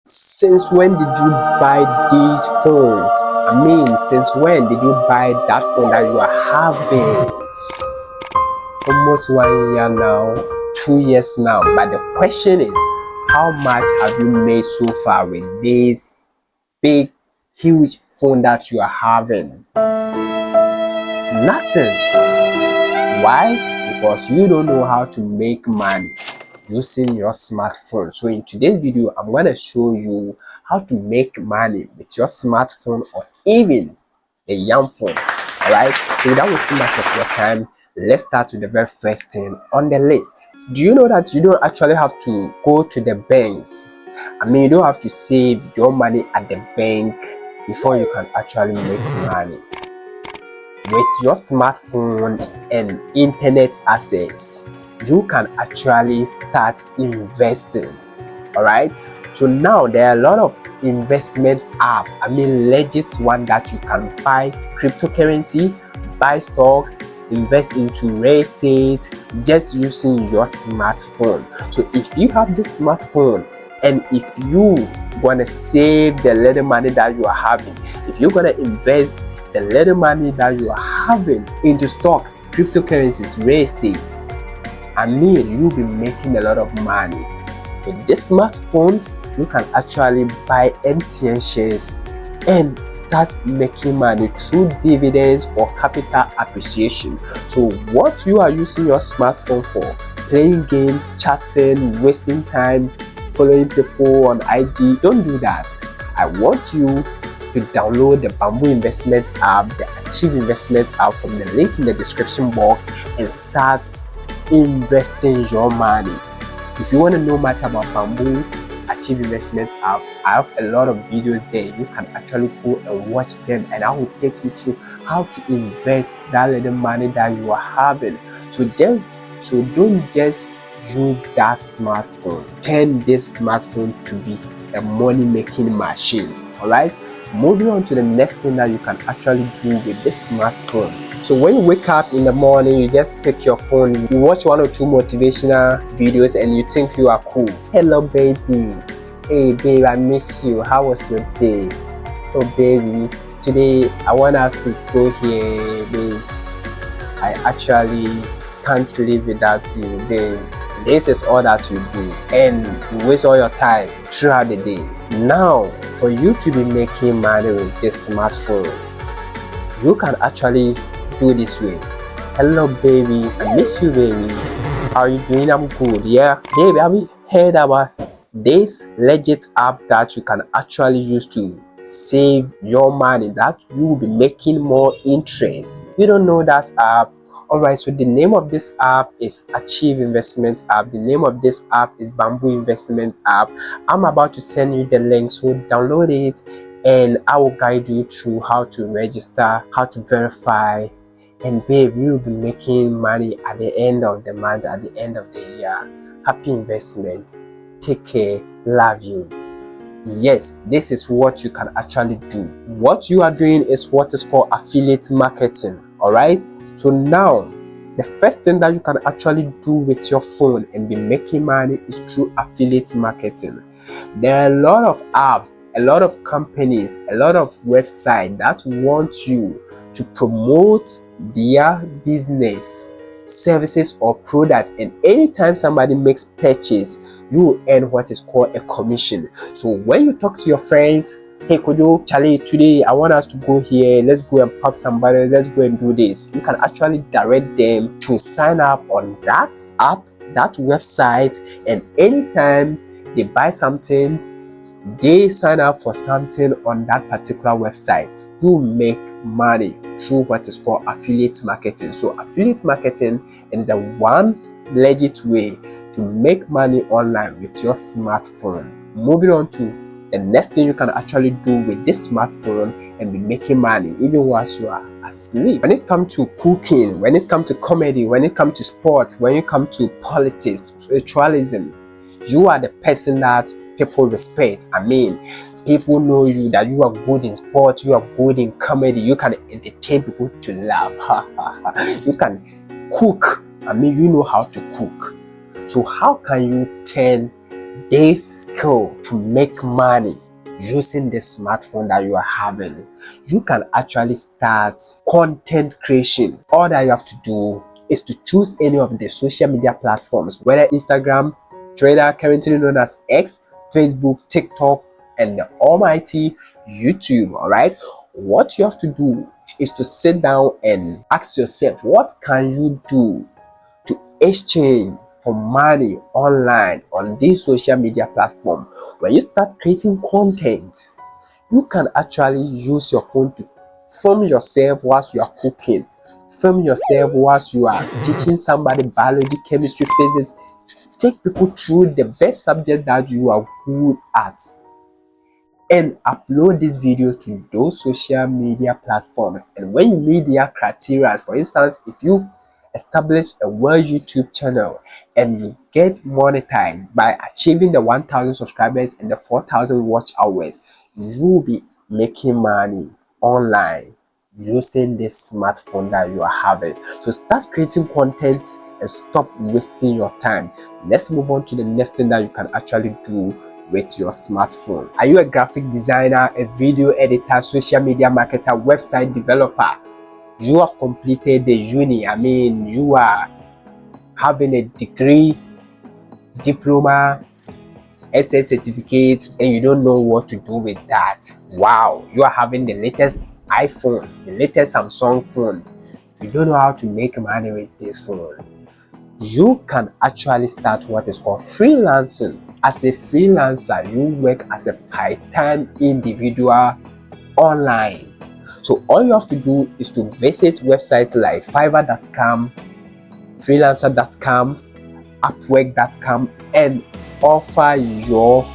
Since when did you buy these phones? I mean, since when did you buy that phone that you are having? Almost 1 year now, 2 years now. But the question is, how much have you made so far with this big, huge phone that you are having? Nothing. Why? Because you don't know how to make money using your smartphone. So in today's video, I'm going to show you how to make money with your smartphone or even a young phone. All right, so without wasting much of your time, let's start with the very first thing on the list. Do you know that you don't actually have to go to the banks? I mean, you don't have to save your money at the bank before you can actually make money. With your smartphone and internet access, you can actually start investing. All right, so now there are a lot of investment apps, I mean legit one, that you can buy cryptocurrency, buy stocks, invest into real estate just using your smartphone. So if you have this smartphone and if you want to save the little money that you are having, if you're going to invest the little money that you are having into stocks, cryptocurrencies, real estate, I mean, you'll be making a lot of money. With this smartphone, you can actually buy MTN shares and start making money through dividends or capital appreciation. So what you are using your smartphone for, playing games, chatting, wasting time, following people on IG, don't do that. I want you to download the Bamboo Investment app, the Achieve Investment app from the link in the description box, and start investing your money. If you want to know much about Bamboo Achieve Investment app, I have a lot of videos there. You can actually go and watch them, and I will take you through how to invest that little money that you are having. So don't just use that smartphone. Turn this smartphone to be a money-making machine. All right. Moving on to the next thing that you can actually do with this smartphone. So when you wake up in the morning, you just pick your phone, you watch 1 or 2 motivational videos and you think you are cool. Hello baby, hey babe, I miss you, how was your day? Oh baby, today I want us to go here, babe. I actually can't live without you, babe. This is all that you do and you waste all your time throughout the day. Now, for you to be making money with this smartphone, you can actually do this way. Hello baby, I miss you baby. How are you doing? I'm good. Yeah, baby, have you heard about this legit app that you can actually use to save your money, that you will be making more interest? You don't know that app? Alright, so the name of this app is Achieve Investment app. The name of this app is Bamboo Investment app. I'm about to send you the link, so download it and I will guide you through how to register, how to verify, and babe, you will be making money at the end of the month, at the end of the year. Happy investment. Take care. Love you. Yes, this is what you can actually do. What you are doing is what is called affiliate marketing. All right, so now the first thing that you can actually do with your phone and be making money is through affiliate marketing. There are a lot of apps, a lot of companies, a lot of websites that want you to promote their business, services or product, and anytime somebody makes purchase, you will earn what is called a commission. So when you talk to your friends, hey Kojo, Charlie, today I want us to go here, let's go and pop somebody, let's go and do this, you can actually direct them to sign up on that app, that website, and anytime they buy something, they sign up for something on that particular website, you make money through what is called affiliate marketing. So affiliate marketing is the one legit way to make money online with your smartphone. Moving on to the next thing you can actually do with this smartphone and be making money even whilst you are asleep. When it comes to cooking, when it comes to comedy, when it comes to sport, when it comes to politics, spiritualism, you are the person that people respect. I mean, people know you, that you are good in sport, you are good in comedy, you can entertain people to laugh. You can cook. I mean, you know how to cook. So how can you turn this skill to make money using the smartphone that you are having, you can actually start content creation. All that you have to do is to choose any of the social media platforms, whether Instagram, Twitter, currently known as X, Facebook, TikTok, and the almighty YouTube. All right, what you have to do is to sit down and ask yourself, what can you do to exchange for money online on this social media platform? When you start creating content, you can actually use your phone to film yourself whilst you are cooking, film yourself whilst you are teaching somebody biology, chemistry, physics. Take people through the best subject that you are good at and upload these videos to those social media platforms. And when you meet their criteria, for instance, if you establish a well YouTube channel and you get monetized by achieving the 1,000 subscribers and the 4,000 watch hours, you will be making money online using this smartphone that you are having. So start creating content and stop wasting your time. Let's move on to the next thing that you can actually do with your smartphone. Are you a graphic designer, a video editor, social media marketer, website developer? You have completed the uni, you are having a degree, diploma, SS certificate, and you don't know what to do with that. Wow, you are having the latest iPhone, the latest Samsung phone. You don't know how to make money with this phone. You can actually start what is called freelancing. As a freelancer, you work as a part-time individual online. So all you have to do is to visit websites like fiverr.com, freelancer.com, upwork.com, and offer your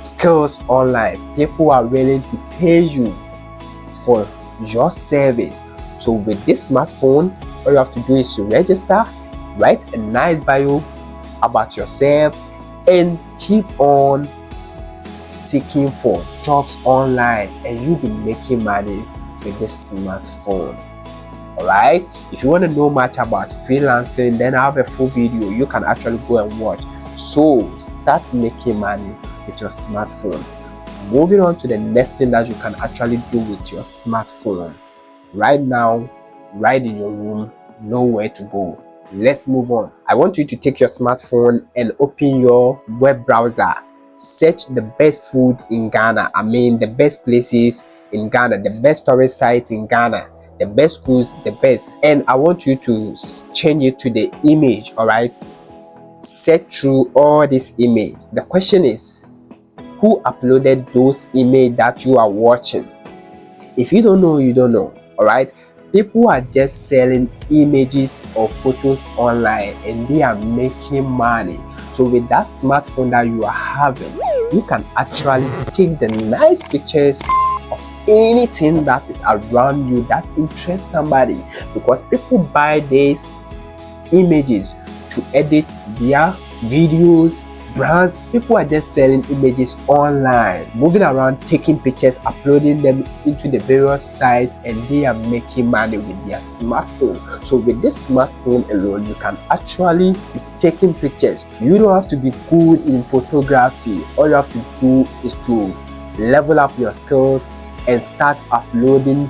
skills online. People are willing to pay you for your service. So with this smartphone, all you have to do is to register, write a nice bio about yourself, and keep on seeking for jobs online, and you'll be making money with this smartphone. Alright, if you want to know much about freelancing, then I have a full video you can actually go and watch. So start making money with your smartphone. Moving on to the next thing that you can actually do with your smartphone. Right now, right in your room, nowhere to go. Let's move on. I want you to take your smartphone and open your web browser. Search the best food in Ghana. The best places in Ghana, the best tourist sites in Ghana, the best schools, the best. And I want you to change it to the image. All right, search through all this image. The question is, who uploaded those images that you are watching? If you don't know, you don't know. All right, people are just selling images or photos online and they are making money. So with that smartphone that you are having, you can actually take the nice pictures of anything that is around you that interests somebody, because people buy these images to edit their videos. Brands, people are just selling images online, moving around, taking pictures, uploading them into the various sites, and they are making money with their smartphone. So with this smartphone alone, you can actually be taking pictures. You don't have to be good in photography. All you have to do is to level up your skills and start uploading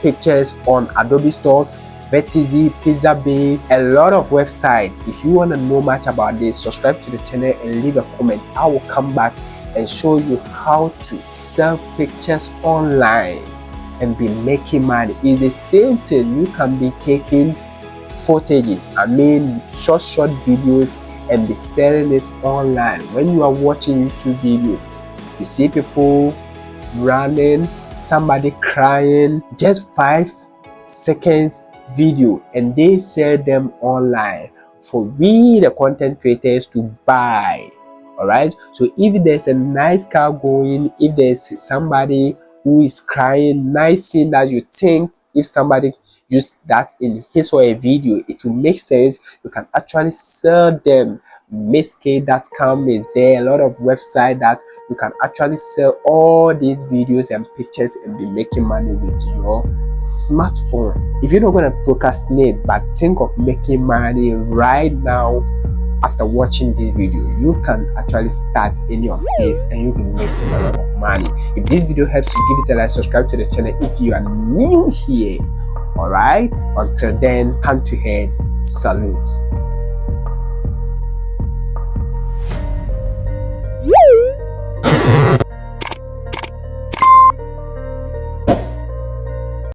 pictures on Adobe Stocks, Vertizi, Pixabay, a lot of websites. If you want to know much about this, subscribe to the channel and leave a comment. I will come back and show you how to sell pictures online and be making money. It's the same thing. You can be taking footages, short videos, and be selling it online. When you are watching YouTube video, you see people running, somebody crying, just 5 seconds video, and they sell them online for we the content creators to buy. All right, so if there's a nice car going, if there's somebody who is crying, nice scene that you think if somebody used that in his or a video, it will make sense, you can actually sell them. Missk.com is there, a lot of websites that you can actually sell all these videos and pictures and be making money with your smartphone. If you're not going to procrastinate but think of making money right now, after watching this video, you can actually start any of this and you can make a lot of money. If this video helps you, give it a like, subscribe to the channel if you are new here. All right, until then, hand to head, salute.